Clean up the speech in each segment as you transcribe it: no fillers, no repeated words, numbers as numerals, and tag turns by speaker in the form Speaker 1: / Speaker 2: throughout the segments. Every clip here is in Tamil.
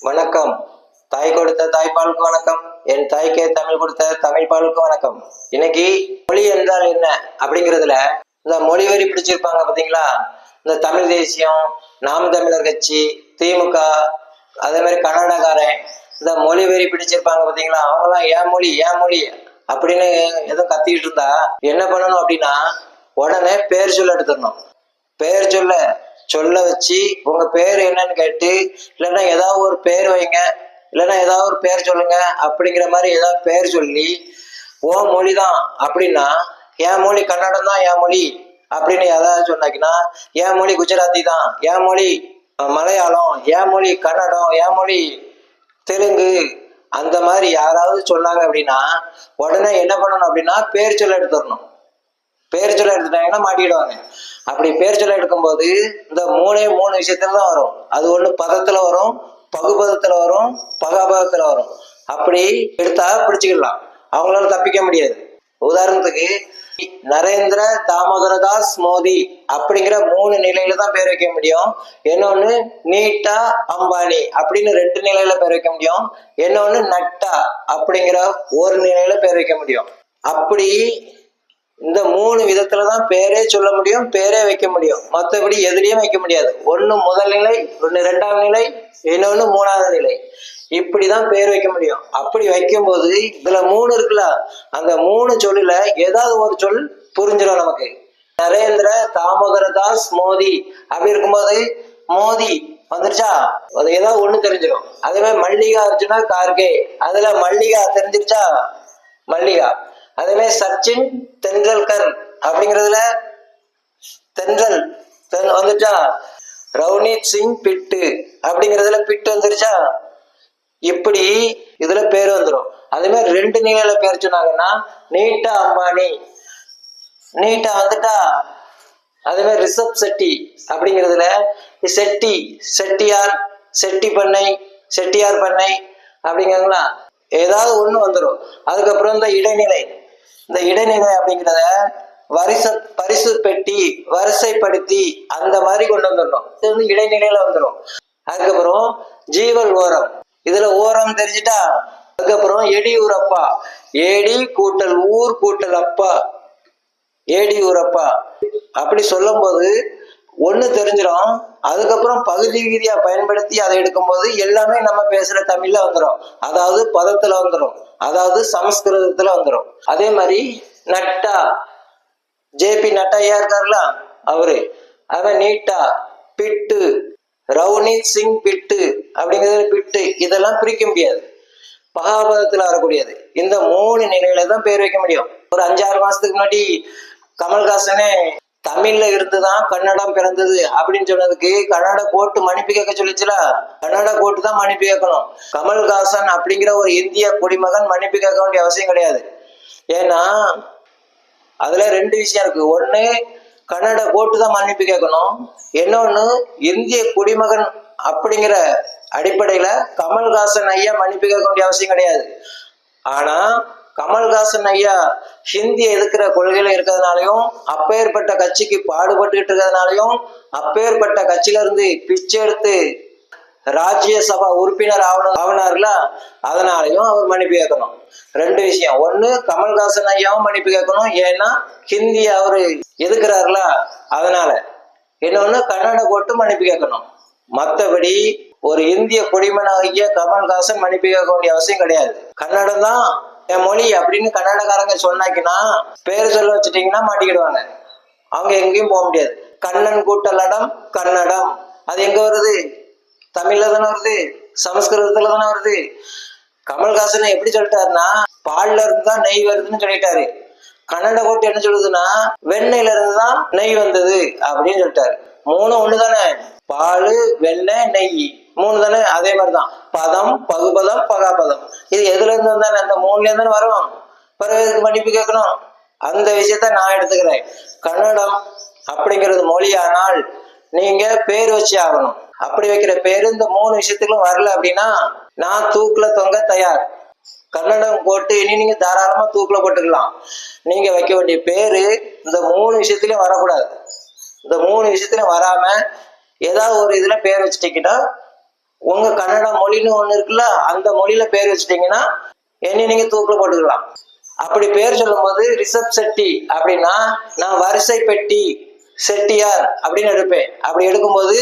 Speaker 1: வணக்கம். தாய் கொடுத்த தாய்ப்பாலுக்கு வணக்கம். என் தாய்க்கே தமிழ் கொடுத்த தமிழ் பாலுக்கு வணக்கம். இன்னைக்கு மொழி என்றால் என்ன அப்படிங்கிறதுல இந்த மொழி வரி பிடிச்சிருப்பாங்க பாத்தீங்களா? இந்த தமிழ் தேசியம், நாம் தமிழர் கட்சி, திமுக, அதே மாதிரி கன்னடக்காரன் இந்த மொழி வரி பிடிச்சிருப்பாங்க பாத்தீங்களா? அவங்கெல்லாம் ஏன் மொழி ஏன் மொழி அப்படின்னு ஏதோ கத்திக்கிட்டு இருந்தா என்ன பண்ணணும் அப்படின்னா, உடனே பேர் சொல்ல எடுத்துடணும். பேர் சொல்ல வச்சு உங்க பேர் என்னன்னு கேட்டு, இல்லைன்னா ஏதாவது ஒரு பேர் வைங்க, இல்லைன்னா ஏதாவது ஒரு பேர் சொல்லுங்க அப்படிங்கிற மாதிரி ஏதாவது பேர் சொல்லி, ஓ மொழிதான் அப்படின்னா, என் மொழி கன்னடம் தான் என் மொழி அப்படின்னு ஏதாவது சொன்னாக்கினா, என் மொழி குஜராத்தி தான், என் மொழி மலையாளம், என் மொழி கன்னடம், என் மொழி தெலுங்கு, அந்த மாதிரி யாராவது சொன்னாங்க அப்படின்னா உடனே என்ன பண்ணணும் அப்படின்னா பேர் சொல்ல எடுத்துடணும். பேர் சொல்ல எடுத்துட்டாங்கன்னா மாட்டிடுவாங்க. அப்படி பேர் சொல்ல எடுக்கும்போது இந்த மூணு விஷயத்துல தான் வரும். அது ஒண்ணு பதத்துல வரும், பகுபதத்துல வரும், பகாபதத்துல வரும். அப்படி எடுத்தா பிடிச்சுக்கலாம், அவங்களால தப்பிக்க முடியாது. உதாரணத்துக்கு நரேந்திர தாமோதரதாஸ் மோடி அப்படிங்கிற 3 நிலையில தான் பேர் வைக்க முடியும். இன்னொன்னு நீட்டா அம்பானி அப்படின்னு 2 நிலையில பேர் வைக்க முடியும். இன்னொன்னு நட்டா அப்படிங்கிற ஒரு நிலையில பேர் வைக்க முடியும். அப்படி இந்த 3 விதத்துலதான் பேரே சொல்ல முடியும், பேரே வைக்க முடியும். மற்றபடி எதுலயும் வைக்க முடியாது. ஒண்ணு முதல் நிலை, ஒண்ணு 2ஆம் நிலை, இன்னொன்னு 3ஆவது நிலை. இப்படிதான் பேர் வைக்க முடியும். அப்படி வைக்கும்போது இதுல 3 இருக்குல்ல, அந்த 3 சொல்லுல ஏதாவது ஒரு சொல் புரிஞ்சிடும் நமக்கு. நரேந்திர தாமோதரதாஸ் மோடி அப்படி இருக்கும்போது மோடி வந்துருச்சா, அது ஏதாவது ஒண்ணு தெரிஞ்சிடும். அதே மாதிரி மல்லிகா அர்ஜுனா கார்கே, அதுல மல்லிகா தெரிஞ்சிருச்சா மல்லிகா. அதே மாதிரி சச்சின் தெண்டுல்கர் அப்படிங்கிறதுல தென்றல் வந்துச்சா. ரவ்னீத் சிங் பிட்டு அப்படிங்கிறதுல பிட்டு வந்துருச்சா. இப்படி இதுல பேர் வந்துடும். அதே மாதிரி 2 நிலையில பேர் சொன்னாங்கன்னா நீட்டா அம்பானி, நீட்டா வந்துட்டா. அதே மாதிரி ரிஷப் செட்டி அப்படிங்கிறதுல செட்டி, செட்டியார், செட்டி பண்ணை, செட்டியார் பண்ணை அப்படிங்கிறாங்களா, ஏதாவது ஒண்ணு வந்துடும். அதுக்கப்புறம் இந்த இடைநிலை அப்படிங்கிறத பரிசு பெட்டி, வரிசைப்படுத்தி அந்த மாதிரி கொண்டு வந்துடணும். இது வந்து இடைநிலையில வந்துடும். அதுக்கப்புறம் ஜீவல் ஓரம், இதுல ஓரம் தெரிஞ்சுட்டா. அதுக்கப்புறம் எடியூரப்பா, ஏடி கூட்டல் ஊர் கூட்டல் அப்பா, ஏடி ஊரப்பா அப்படி சொல்லும் போது ஒண்ணு தெரிஞ்சிடும். அதுக்கப்புறம் பகுதி விதியா பயன்படுத்தி அதை எடுக்கும்போது எல்லாமே நம்ம பேசுற தமிழ்ல வந்துடும். அதாவது பதத்துல வந்துடும், அதாவது சமஸ்கிருதத்துல வந்துடும். அதே மாதிரி நட்டா, ஜேபி நட்டா ஐயா இருக்காருல அவரு, அவன் நீட்டா, பிட்டு, ரவ்னீத் சிங் பிட்டு அப்படிங்கிறது பிட்டு, இதெல்லாம் பிரிக்க முடியாது. பகாபதத்துல வரக்கூடியது. இந்த 3 நிலையில தான் பேர் வைக்க முடியும். ஒரு 5-6 மாசத்துக்கு முன்னாடி கமல்ஹாசனே தமிழ்ல இருந்துதான் கன்னடம் பிறந்தது அப்படின்னு சொன்னதுக்கு கன்னட கோர்ட்டு மன்னிப்பு கேட்க சொல்லிச்சுல. கன்னட கோர்ட்டு தான் மன்னிப்பு கேட்கணும். கமல்ஹாசன் அப்படிங்கிற ஒரு இந்திய குடிமகன் மன்னிப்பு கேட்க வேண்டிய அவசியம் கிடையாது. ஏன்னா அதுல 2 விஷயம் இருக்கு. ஒண்ணு கன்னட கோர்ட்டு தான் மன்னிப்பு கேட்கணும், இன்னொன்னு இந்திய குடிமகன் அப்படிங்கிற அடிப்படையில கமல்ஹாசன் ஐயா மன்னிப்பு கேட்க வேண்டிய அவசியம் கிடையாது. ஆனா கமல்ஹாசன் ஐயா ஹிந்தியை எதிர்க்கிற கொள்கையில இருக்கிறதுனாலையும், அப்பேற்பட்ட கட்சிக்கு பாடுபட்டுக்கிட்டு இருக்கிறதுனாலையும், அப்பேற்பட்ட கட்சியில இருந்து பிச்சை எடுத்து ராஜ்யசபா உறுப்பினர் ஆவனார்ல, அதனாலையும் அவர் மன்னிப்பு கேட்கணும். 2 விஷயம். ஒண்ணு கமல்ஹாசன் ஐயாவும் மன்னிப்பு கேட்கணும், ஏன்னா ஹிந்தி அவரு எதுக்குறாருல அதனால. இன்னொன்னு கன்னட கோர்ட்டு மன்னிப்பு கேட்கணும். மற்றபடி ஒரு இந்திய குடிமகனாகிய கமல்ஹாசன் மன்னிப்பு கேட்க வேண்டிய அவசியம் கிடையாது. கன்னடம் தான் என் மொழி அப்படின்னு கன்னடக்காரங்க சொன்னாக்கினா பேர் சொல்ல வச்சுட்டீங்கன்னா மாட்டிக்கிடுவாங்க. அவங்க எங்கேயும் போக முடியாது. கண்ணன் கூட்டலடம் கன்னடம், அது எங்க வருது? தமிழ்ல தானே வருது, சமஸ்கிருதத்துல தானே வருது. கமல்ஹாசனை எப்படி சொல்லிட்டாருன்னா பால்ல இருந்து தான் நெய் வருதுன்னு சொல்லிட்டாரு. கன்னட கோர்ட்டு என்ன சொல்லுதுன்னா வெண்ணெயில இருந்துதான் நெய் வந்தது அப்படின்னு சொல்லிட்டாரு. 3 ஒண்ணு தானே, பால், வெண்ணெய், நெய் 3 தானே. அதே மாதிரிதான் பதம், பகுபதம், பகாபதம், இது எதுல இருந்து வந்தானே அந்த 3ல இருந்து வரும். பிறகு மன்னிப்பு கேட்கணும். அந்த விஷயத்த நான் எடுத்துக்கிறேன். கன்னடம் அப்படிங்கிறது மொழியானால் நீங்க பேர் வச்சு ஆகணும். அப்படி வைக்கிற பேரு இந்த 3 விஷயத்துக்கும் வரல அப்படின்னா நான் தூக்குல தொங்க தயார். கன்னடம் போட்டு இனி நீங்க தாராளமா தூக்குல போட்டுக்கலாம். நீங்க வைக்க வேண்டிய பேரு இந்த 3 விஷயத்திலயும் வரக்கூடாது. இந்த 3 விஷயத்திலும் வராம ஏதாவது ஒரு இதுல பேர் வச்சுட்டீங்கன்னா உங்க கன்னடா மொழின்னு ஒண்ணு இருக்குல்ல, அந்த மொழியில பேர் வச்சுட்டீங்கன்னா என்னை நீங்க தூக்குல போட்டுக்கலாம். அப்படி பேர் சொல்லும் போது ரிஷப் செட்டி அப்படின்னா நான் வரிசை பெட்டி செட்டியார் அப்படின்னு எடுப்பேன். அப்படி எடுக்கும்போது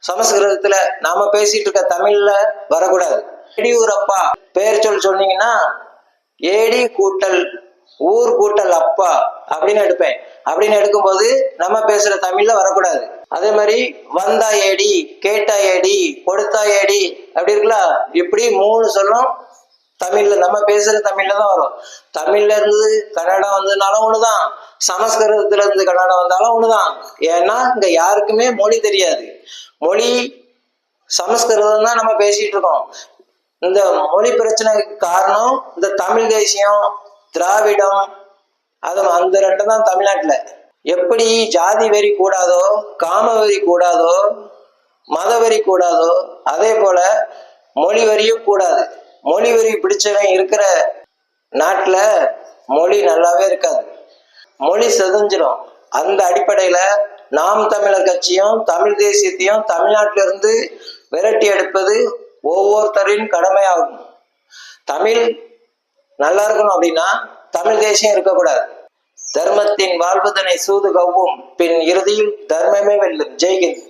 Speaker 1: சமஸ்கிருதத்துல நாம பேசிட்டு இருக்க தமிழ்ல வரக்கூடாது. எடியூரப்பா பேர் சொன்னீங்கன்னா ஏடி கூட்டல் ஊர் கூட்டல் அப்பா அப்படின்னு எடுப்பேன். அப்படின்னு எடுக்கும்போது நம்ம பேசுற தமிழ்ல வரக்கூடாது. அதே மாதிரி வந்தா ஏடி, கேட்டா ஏடி, கொடுத்தா ஏடி அப்படி இருக்குல்ல, இப்படி 3 சொல்லும் தமிழ்ல நம்ம பேசுற தமிழ்ல தான் வரும். தமிழ்ல இருந்து கன்னடா வந்ததுனாலும் ஒண்ணுதான், சமஸ்கிருதத்துல இருந்து கன்னடா வந்தாலும் ஒண்ணுதான். ஏன்னா இங்க யாருக்குமே மொழி தெரியாது. மொழி சமஸ்கிருதம் தான் நம்ம பேசிட்டு இருக்கோம். இந்த மொழி பிரச்சனைக்கு காரணம் இந்த தமிழ் தேசியம், திராவிடம், அது அந்த 2 தான் தமிழ்நாட்டுல. எப்படி ஜாதி வெறி கூடாதோ, காம வெறி கூடாதோ, மத வெறி கூடாதோ, அதே போல மொழி வெறியும் கூடாது. மொழி வெறி பிடிச்சவன் இருக்கிற நாட்டுல மொழி நல்லாவே இருக்காது, மொழி செதஞ்சிடும். அந்த அடிப்படையில நாம் தமிழர் கட்சியும் தமிழ் தேசியத்தையும் தமிழ்நாட்டில இருந்து விரட்டி எடுப்பது ஒவ்வொருத்தரின் கடமையாகும். தமிழ் நல்லா இருக்கணும் அப்படின்னா தமிழ் தேசியம் இருக்கக்கூடாது. தர்மத்தின் வாழ்வதனை சூது கவ்வும், பின் இறுதியில் தர்மமே வெல்லும். ஜெய்ஹிந்த்.